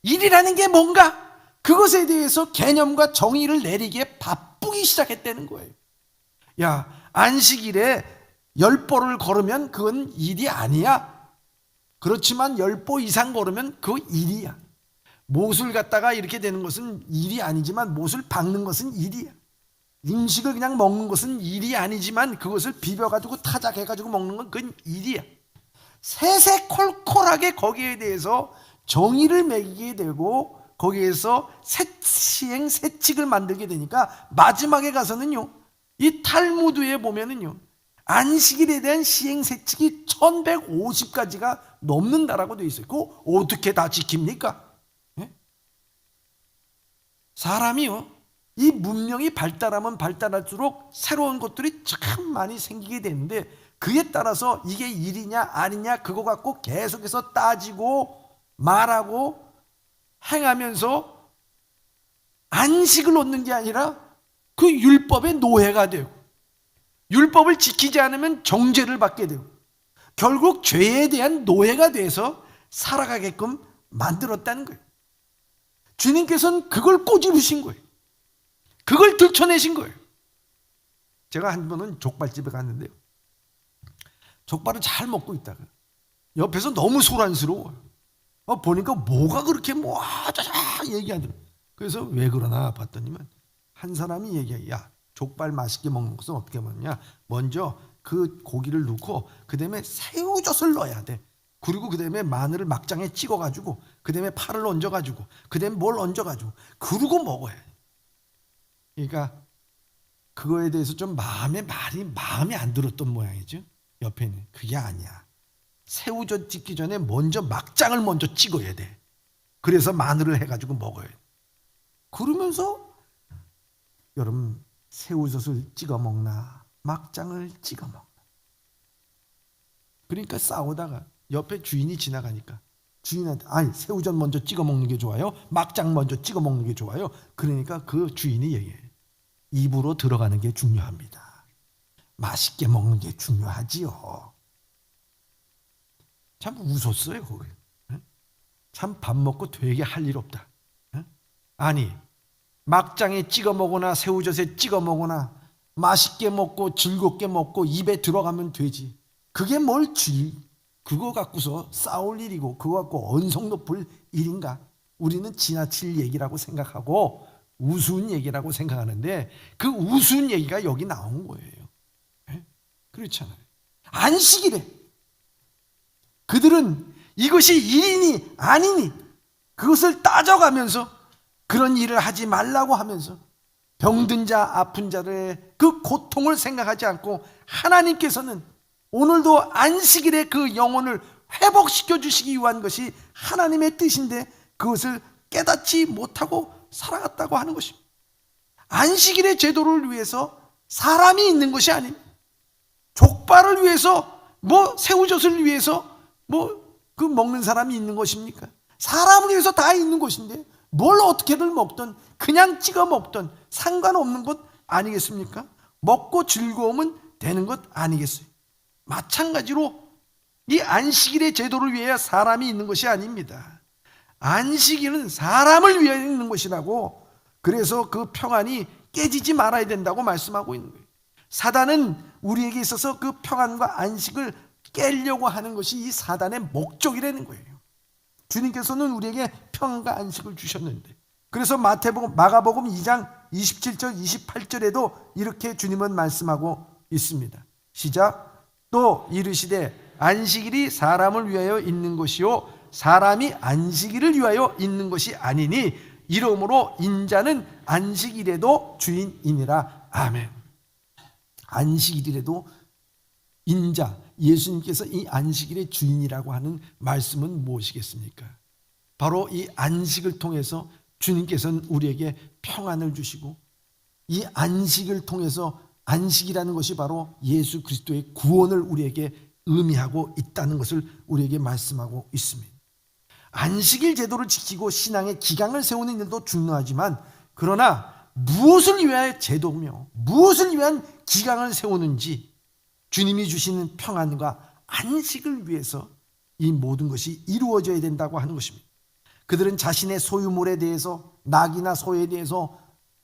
일이라는 게 뭔가? 그것에 대해서 개념과 정의를 내리기에 바쁘기 시작했다는 거예요. 야, 안식일에 10보를 걸으면 그건 일이 아니야. 그렇지만 10보 이상 걸으면 그거 일이야. 못을 갖다가 이렇게 되는 것은 일이 아니지만 못을 박는 것은 일이야. 음식을 그냥 먹는 것은 일이 아니지만 그것을 비벼가지고 타작해가지고 먹는 건 그건 일이야. 세세콜콜하게 거기에 대해서 정의를 매기게 되고 거기에서 시행 세칙을 만들게 되니까 마지막에 가서는요, 이 탈무드에 보면은요, 안식일에 대한 시행 세칙이 1150가지가 넘는다라고 되어 있어요. 그거 어떻게 다 지킵니까? 예? 사람이요, 이 문명이 발달하면 발달할수록 새로운 것들이 참 많이 생기게 되는데 그에 따라서 이게 일이냐 아니냐 그거 갖고 계속해서 따지고 말하고 행하면서 안식을 얻는 게 아니라 그 율법의 노예가 되고 율법을 지키지 않으면 정죄를 받게 되고 결국 죄에 대한 노예가 돼서 살아가게끔 만들었다는 거예요. 주님께서는 그걸 꼬집으신 거예요. 그걸 들춰내신 거예요. 제가 한 번은 족발집에 갔는데요, 족발을 잘 먹고 있다가 옆에서 너무 소란스러워요. 보니까 뭐가 그렇게 아자자 얘기하더라고요. 그래서 왜 그러나 봤더니만 한 사람이 얘기해. 야, 족발 맛있게 먹는 것은 어떻게 먹냐? 먼저 그 고기를 넣고 그 다음에 새우젓을 넣어야 돼. 그리고 그 다음에 마늘을 막장에 찍어가지고 그 다음에 파를 얹어가지고 그 다음에 뭘 얹어가지고 그러고 먹어야 돼. 그러니까 그거에 대해서 좀 마음에 안 들었던 모양이죠. 옆에는 그게 아니야. 새우젓 찍기 전에 먼저 막장을 먼저 찍어야 돼. 그래서 마늘을 해가지고 먹어야 돼. 그러면서 여러분 새우젓을 찍어 먹나 막장을 찍어 먹나. 그러니까 싸우다가 옆에 주인이 지나가니까 주인한테 아니 새우젓 먼저 찍어 먹는 게 좋아요? 막장 먼저 찍어 먹는 게 좋아요? 그러니까 그 주인이 얘기해. 입으로 들어가는 게 중요합니다. 맛있게 먹는 게 중요하지요. 참 웃었어요 거기. 참 밥 먹고 되게 할 일 없다. 아니 막장에 찍어 먹거나 새우젓에 찍어 먹거나 맛있게 먹고 즐겁게 먹고 입에 들어가면 되지. 그게 뭘 그거 갖고서 싸울 일이고 그거 갖고 언성 높을 일인가? 우리는 지나칠 얘기라고 생각하고 우스운 얘기라고 생각하는데 그 우스운 얘기가 여기 나온 거예요. 그렇잖아요. 안식일에 그들은 이것이 일이니 아니니 그것을 따져가면서 그런 일을 하지 말라고 하면서 병든 자 아픈 자들의 그 고통을 생각하지 않고 하나님께서는 오늘도 안식일에 그 영혼을 회복시켜 주시기 위한 것이 하나님의 뜻인데 그것을 깨닫지 못하고 살아갔다고 하는 것입니다. 안식일의 제도를 위해서 사람이 있는 것이 아닙니다. 족발을 위해서 새우젓을 위해서 그 먹는 사람이 있는 것입니까? 사람을 위해서 다 있는 것인데 뭘 어떻게들 먹든 그냥 찍어 먹든 상관없는 것 아니겠습니까? 먹고 즐거우면 되는 것 아니겠어요? 마찬가지로 이 안식일의 제도를 위해 사람이 있는 것이 아닙니다. 안식일은 사람을 위해 있는 것이라고, 그래서 그 평안이 깨지지 말아야 된다고 말씀하고 있는 거예요. 사단은 우리에게 있어서 그 평안과 안식을 깨려고 하는 것이 이 사단의 목적이라는 거예요. 주님께서는 우리에게 평안과 안식을 주셨는데, 그래서 마가복음 2장 27절 28절에도 이렇게 주님은 말씀하고 있습니다. 시작. 또 이르시되 안식일이 사람을 위하여 있는 것이요 사람이 안식일을 위하여 있는 것이 아니니 이러므로 인자는 안식일에도 주인이니라. 아멘. 안식일에도 인자, 예수님께서 이 안식일의 주인이라고 하는 말씀은 무엇이겠습니까? 바로 이 안식을 통해서 주님께서는 우리에게 평안을 주시고, 이 안식을 통해서 안식이라는 것이 바로 예수 그리스도의 구원을 우리에게 의미하고 있다는 것을 우리에게 말씀하고 있습니다. 안식일 제도를 지키고 신앙의 기강을 세우는 일도 중요하지만, 그러나 무엇을 위하여 제도며 무엇을 위한 기강을 세우는지 주님이 주시는 평안과 안식을 위해서 이 모든 것이 이루어져야 된다고 하는 것입니다. 그들은 자신의 소유물에 대해서, 낙이나 소에 대해서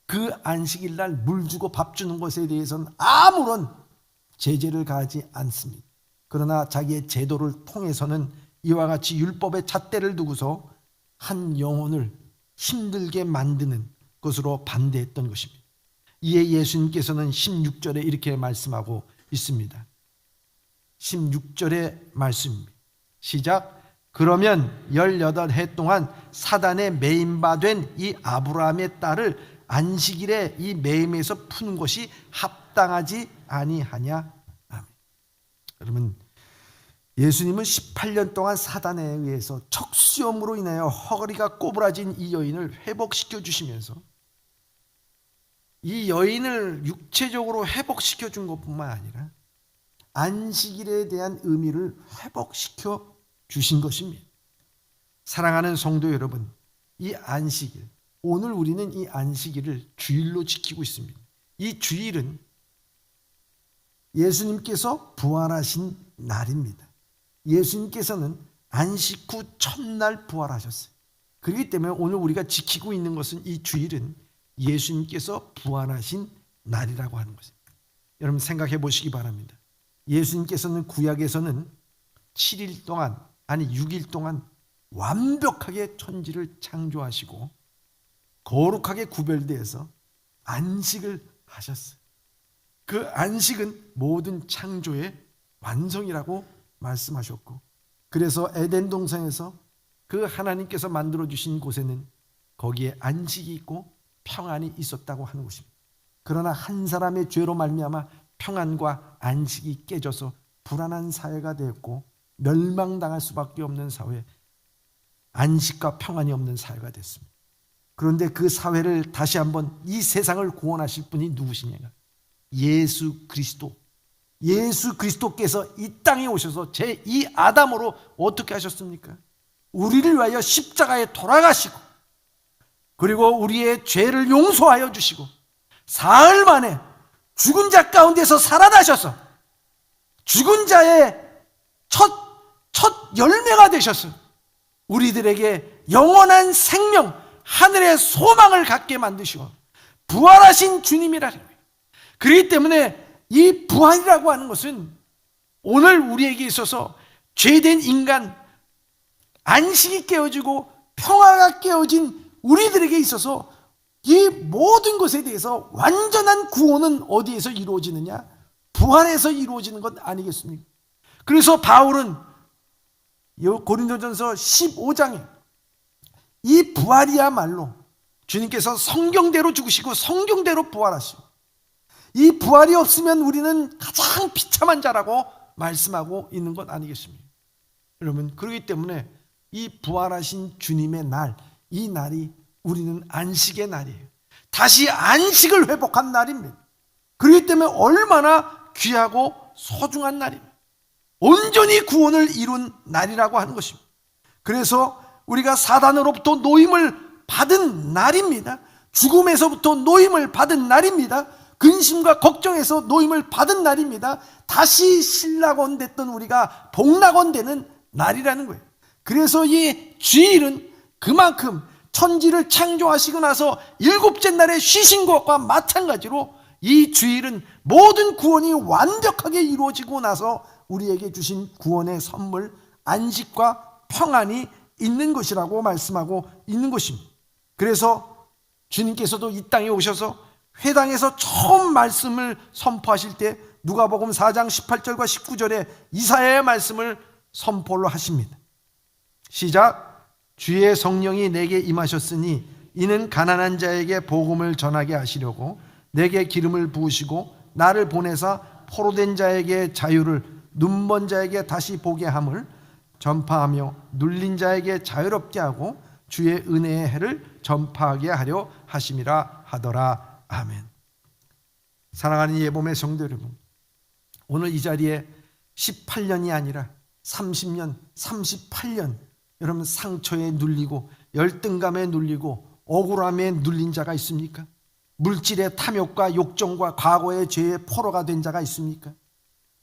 그 안식일 날 물 주고 밥 주는 것에 대해서는 아무런 제재를 가하지 않습니다. 그러나 자기의 제도를 통해서는 이와 같이 율법의 잣대를 두고서 한 영혼을 힘들게 만드는 것으로 반대했던 것입니다. 이에 예수님께서는 16절에 이렇게 말씀하고 있습니다. 16절의 말씀입니다. 시작. 그러면 18해 동안 사단에 매임받은 이 아브라함의 딸을 안식일에 이 매임에서 푸는 것이 합당하지 아니하냐. 아멘. 여러분, 예수님은 18년 동안 사단에 의해서 척수염으로 인하여 허리가 꼬부라진 이 여인을 회복시켜 주시면서 이 여인을 육체적으로 회복시켜 준 것뿐만 아니라 안식일에 대한 의미를 회복시켜 주신 것입니다. 사랑하는 성도 여러분, 이 안식일, 오늘 우리는 이 안식일을 주일로 지키고 있습니다. 이 주일은 예수님께서 부활하신 날입니다. 예수님께서는 안식 후 첫날 부활하셨어요. 그렇기 때문에 오늘 우리가 지키고 있는 것은 이 주일은 예수님께서 부활하신 날이라고 하는 것입니다. 여러분 생각해 보시기 바랍니다. 예수님께서는 구약에서는 7일 동안, 아니 6일 동안 완벽하게 천지를 창조하시고 거룩하게 구별되어서 안식을 하셨어요. 그 안식은 모든 창조의 완성이라고 말씀하셨고, 그래서 에덴 동산에서 그 하나님께서 만들어 주신 곳에는 거기에 안식이 있고 평안이 있었다고 하는 것입니다. 그러나 한 사람의 죄로 말미암아 평안과 안식이 깨져서 불안한 사회가 되었고 멸망당할 수밖에 없는 사회, 안식과 평안이 없는 사회가 됐습니다. 그런데 그 사회를 다시 한번 이 세상을 구원하실 분이 누구시냐? 예수 그리스도. 예수 그리스도께서 이 땅에 오셔서 제2 아담으로 어떻게 하셨습니까? 우리를 위하여 십자가에 돌아가시고, 그리고 우리의 죄를 용서하여 주시고 사흘 만에 죽은 자 가운데서 살아나셔서 죽은 자의 첫 열매가 되셔서 우리들에게 영원한 생명, 하늘의 소망을 갖게 만드시고 부활하신 주님이라는 거예요. 그렇기 때문에 이 부활이라고 하는 것은 오늘 우리에게 있어서 죄된 인간, 안식이 깨어지고 평화가 깨어진 우리들에게 있어서 이 모든 것에 대해서 완전한 구원은 어디에서 이루어지느냐? 부활에서 이루어지는 것 아니겠습니까? 그래서 바울은 고린도전서 15장에 이 부활이야말로 주님께서 성경대로 죽으시고 성경대로 부활하시고, 이 부활이 없으면 우리는 가장 비참한 자라고 말씀하고 있는 것 아니겠습니까? 여러분, 그렇기 때문에 이 부활하신 주님의 날, 이 날이 우리는 안식의 날이에요. 다시 안식을 회복한 날입니다. 그렇기 때문에 얼마나 귀하고 소중한 날입니다. 온전히 구원을 이룬 날이라고 하는 것입니다. 그래서 우리가 사단으로부터 노임을 받은 날입니다. 죽음에서부터 노임을 받은 날입니다. 근심과 걱정에서 노임을 받은 날입니다. 다시 신락원 됐던 우리가 복락원 되는 날이라는 거예요. 그래서 이 주일은 그만큼 천지를 창조하시고 나서 7째 날에 쉬신 것과 마찬가지로 이 주일은 모든 구원이 완벽하게 이루어지고 나서 우리에게 주신 구원의 선물, 안식과 평안이 있는 것이라고 말씀하고 있는 것입니다. 그래서 주님께서도 이 땅에 오셔서 회당에서 처음 말씀을 선포하실 때 누가복음 4장 18절과 19절에 이사야의 말씀을 선포를 하십니다. 시작. 주의 성령이 내게 임하셨으니 이는 가난한 자에게 복음을 전하게 하시려고 내게 기름을 부으시고 나를 보내사 포로된 자에게 자유를, 눈먼 자에게 다시 보게 함을 전파하며 눌린 자에게 자유롭게 하고 주의 은혜의 해를 전파하게 하려 하심이라 하더라. 아멘. 사랑하는 예봄의 성도 여러분, 오늘 이 자리에 18년이 아니라 30년, 38년 여러분 상처에 눌리고 열등감에 눌리고 억울함에 눌린 자가 있습니까? 물질의 탐욕과 욕정과 과거의 죄의 포로가 된 자가 있습니까?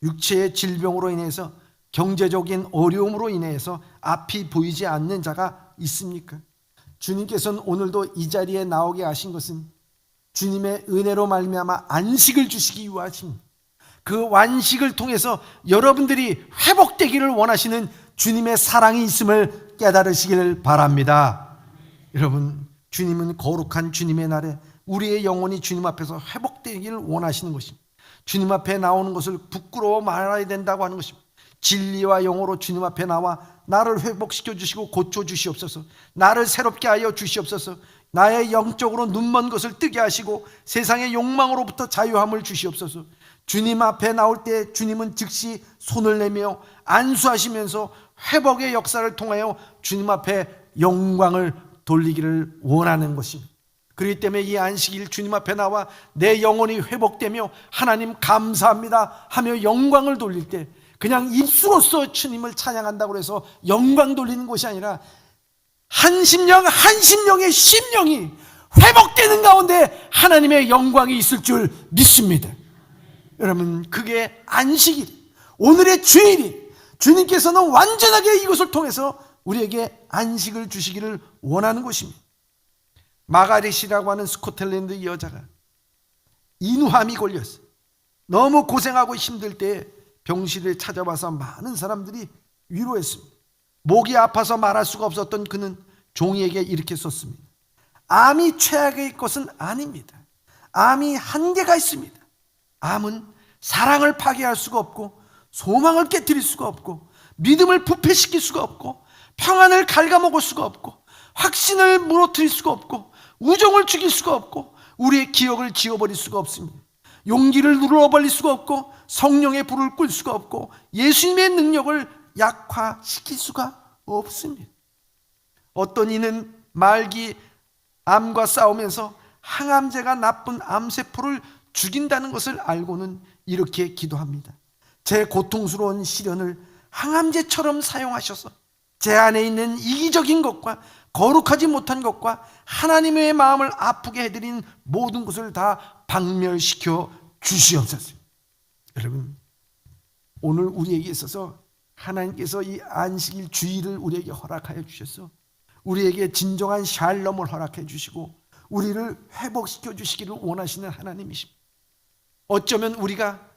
육체의 질병으로 인해서 경제적인 어려움으로 인해서 앞이 보이지 않는 자가 있습니까? 주님께서는 오늘도 이 자리에 나오게 하신 것은 주님의 은혜로 말미암아 안식을 주시기 위하십니다. 그 안식을 통해서 여러분들이 회복되기를 원하시는 주님의 사랑이 있음을 깨달으시기를 바랍니다. 여러분, 주님은 거룩한 주님의 날에 우리의 영혼이 주님 앞에서 회복되기를 원하시는 것입니다. 주님 앞에 나오는 것을 부끄러워 말아야 된다고 하는 것입니다. 진리와 영어로 주님 앞에 나와 나를 회복시켜 주시고 고쳐 주시옵소서. 나를 새롭게 하여 주시옵소서. 나의 영적으로 눈먼 것을 뜨게 하시고 세상의 욕망으로부터 자유함을 주시옵소서. 주님 앞에 나올 때 주님은 즉시 손을 내며 안수하시면서 회복의 역사를 통하여 주님 앞에 영광을 돌리기를 원하는 것입니다. 그렇기 때문에 이 안식일 주님 앞에 나와 내 영혼이 회복되며 하나님 감사합니다 하며 영광을 돌릴 때 그냥 입술로써 주님을 찬양한다고 해서 영광 돌리는 것이 아니라 한 심령의 심령이 회복되는 가운데 하나님의 영광이 있을 줄 믿습니다. 여러분, 그게 안식일, 오늘의 주일이 주님께서는 완전하게 이것을 통해서 우리에게 안식을 주시기를 원하는 것입니다. 마가렛이라고 하는 스코틀랜드 여자가 인후암이 걸렸어요. 너무 고생하고 힘들 때 병실을 찾아와서 많은 사람들이 위로했습니다. 목이 아파서 말할 수가 없었던 그는 종이에게 이렇게 썼습니다. 암이 최악의 것은 아닙니다. 암이 한계가 있습니다. 암은 사랑을 파괴할 수가 없고 소망을 깨뜨릴 수가 없고 믿음을 부패시킬 수가 없고 평안을 갉아먹을 수가 없고 확신을 무너뜨릴 수가 없고 우정을 죽일 수가 없고 우리의 기억을 지워버릴 수가 없습니다. 용기를 눌러버릴 수가 없고 성령의 불을 끌 수가 없고 예수님의 능력을 약화시킬 수가 없습니다. 어떤 이는 말기 암과 싸우면서 항암제가 나쁜 암세포를 죽인다는 것을 알고는 이렇게 기도합니다. 제 고통스러운 시련을 항암제처럼 사용하셔서 제 안에 있는 이기적인 것과 거룩하지 못한 것과 하나님의 마음을 아프게 해드린 모든 것을 다 박멸시켜 주시옵소서. 여러분, 오늘 우리에게 있어서 하나님께서 이 안식일 주일을 우리에게 허락하여 주셔서 우리에게 진정한 샬롬을 허락해 주시고 우리를 회복시켜 주시기를 원하시는 하나님이십니다. 어쩌면 우리가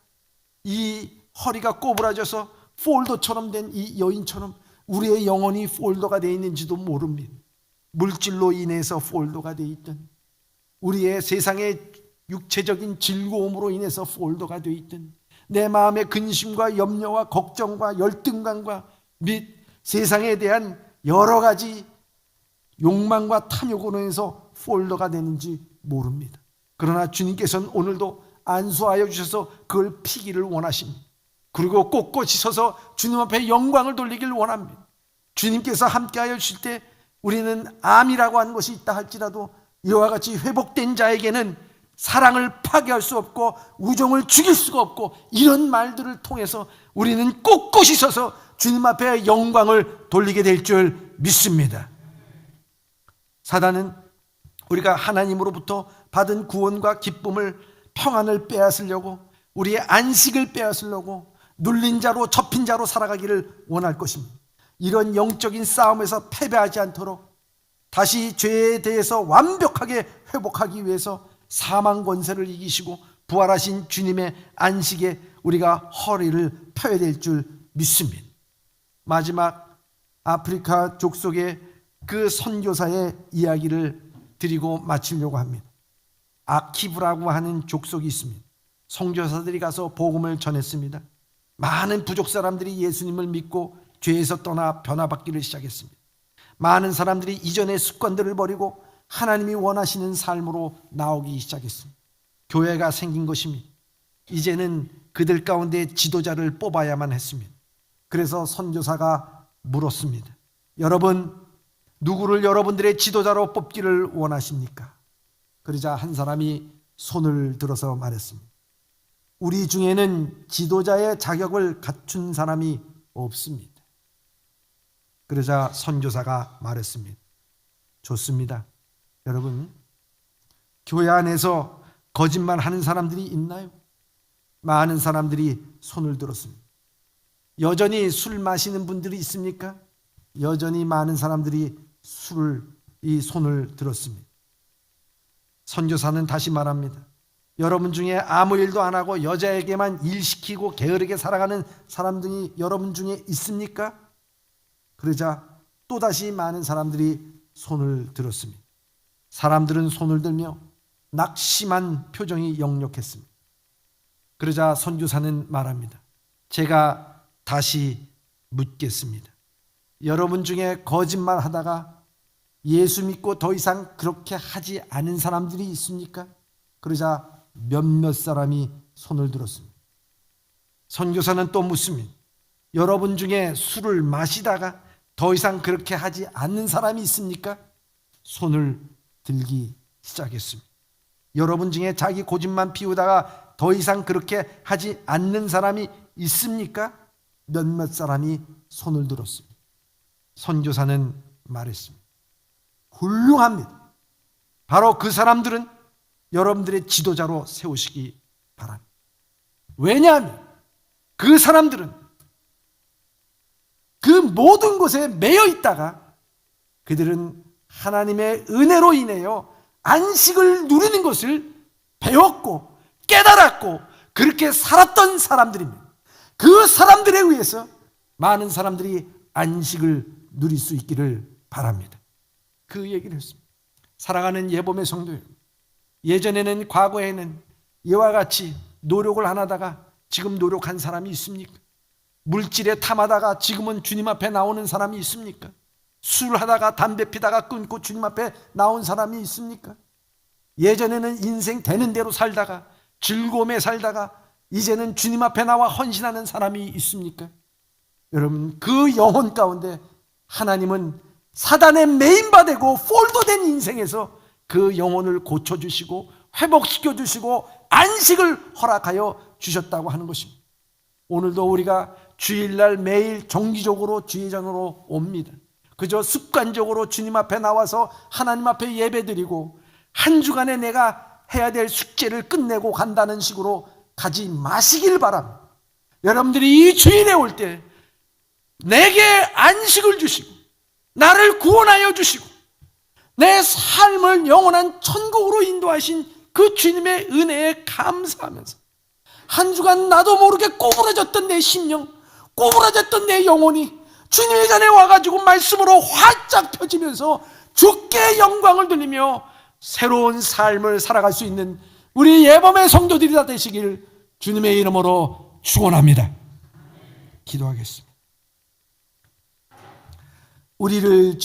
이 허리가 꼬부라져서 폴더처럼 된 이 여인처럼 우리의 영혼이 폴더가 되어 있는지도 모릅니다. 물질로 인해서 폴더가 되어 있든 우리의 세상의 육체적인 즐거움으로 인해서 폴더가 되어 있든 내 마음의 근심과 염려와 걱정과 열등감과 및 세상에 대한 여러 가지 욕망과 탐욕으로 인해서 폴더가 되는지 모릅니다. 그러나 주님께서는 오늘도 안수하여 주셔서 그걸 피기를 원하십니다. 그리고 꼿꼿이 서서 주님 앞에 영광을 돌리기를 원합니다. 주님께서 함께하여 주실 때 우리는 암이라고 하는 것이 있다 할지라도 이와 같이 회복된 자에게는 사랑을 파괴할 수 없고 우정을 죽일 수가 없고 이런 말들을 통해서 우리는 꼿꼿이 서서 주님 앞에 영광을 돌리게 될 줄 믿습니다. 사단은 우리가 하나님으로부터 받은 구원과 기쁨을 평안을 빼앗으려고 우리의 안식을 빼앗으려고 눌린 자로 접힌 자로 살아가기를 원할 것입니다. 이런 영적인 싸움에서 패배하지 않도록 다시 죄에 대해서 완벽하게 회복하기 위해서 사망 권세를 이기시고 부활하신 주님의 안식에 우리가 허리를 펴야 될 줄 믿습니다. 마지막 아프리카 족속의 그 선교사의 이야기를 드리고 마치려고 합니다. 아키브라고 하는 족속이 있습니다. 선교사들이 가서 복음을 전했습니다. 많은 부족 사람들이 예수님을 믿고 죄에서 떠나 변화받기를 시작했습니다. 많은 사람들이 이전의 습관들을 버리고 하나님이 원하시는 삶으로 나오기 시작했습니다. 교회가 생긴 것입니다. 이제는 그들 가운데 지도자를 뽑아야만 했습니다. 그래서 선교사가 물었습니다. 여러분, 누구를 여러분들의 지도자로 뽑기를 원하십니까? 그러자 한 사람이 손을 들어서 말했습니다. 우리 중에는 지도자의 자격을 갖춘 사람이 없습니다. 그러자 선교사가 말했습니다. 좋습니다. 여러분, 교회 안에서 거짓말하는 사람들이 있나요? 많은 사람들이 손을 들었습니다. 여전히 술 마시는 분들이 있습니까? 여전히 많은 사람들이 손을 들었습니다. 선교사는 다시 말합니다. 여러분 중에 아무 일도 안 하고 여자에게만 일 시키고 게으르게 살아가는 사람들이 여러분 중에 있습니까? 그러자 또다시 많은 사람들이 손을 들었습니다. 사람들은 손을 들며 낙심한 표정이 역력했습니다. 그러자 선교사는 말합니다. 제가 다시 묻겠습니다. 여러분 중에 거짓말 하다가 예수 믿고 더 이상 그렇게 하지 않은 사람들이 있습니까? 그러자 몇몇 사람이 손을 들었습니다. 선교사는 또 묻습니다. 여러분 중에 술을 마시다가 더 이상 그렇게 하지 않는 사람이 있습니까? 손을 들기 시작했습니다. 여러분 중에 자기 고집만 피우다가 더 이상 그렇게 하지 않는 사람이 있습니까? 몇몇 사람이 손을 들었습니다. 선교사는 말했습니다. 훌륭합니다. 바로 그 사람들은 여러분들의 지도자로 세우시기 바랍니다. 왜냐하면 그 사람들은 그 모든 것에 매여 있다가 그들은 하나님의 은혜로 인하여 안식을 누리는 것을 배웠고 깨달았고 그렇게 살았던 사람들입니다. 그 사람들에 의해서 많은 사람들이 안식을 누릴 수 있기를 바랍니다. 그 얘기를 했습니다. 사랑하는 예봄의 성도 여러분, 예전에는 과거에는 이와 같이 노력을 안 하다가 지금 노력한 사람이 있습니까? 물질에 탐하다가 지금은 주님 앞에 나오는 사람이 있습니까? 술하다가 담배 피다가 끊고 주님 앞에 나온 사람이 있습니까? 예전에는 인생 되는 대로 살다가 즐거움에 살다가 이제는 주님 앞에 나와 헌신하는 사람이 있습니까? 여러분, 그 영혼 가운데 하나님은 사단의 메인바되고 폴더된 인생에서 그 영혼을 고쳐주시고 회복시켜주시고 안식을 허락하여 주셨다고 하는 것입니다. 오늘도 우리가 주일날 매일 정기적으로 주의장으로 옵니다. 그저 습관적으로 주님 앞에 나와서 하나님 앞에 예배드리고 한 주간에 내가 해야 될 숙제를 끝내고 간다는 식으로 가지 마시길 바랍니다. 여러분들이 이 주일에 올 때 내게 안식을 주시고 나를 구원하여 주시고 내 삶을 영원한 천국으로 인도하신 그 주님의 은혜에 감사하면서 한 주간 나도 모르게 꼬부라졌던 내 심령, 꼬부라졌던 내 영혼이 주님의 전에 와가지고 말씀으로 활짝 펴지면서 주께 영광을 돌리며 새로운 삶을 살아갈 수 있는 우리 예범의 성도들이 다 되시길 주님의 이름으로 축원합니다. 기도하겠습니다. 우리를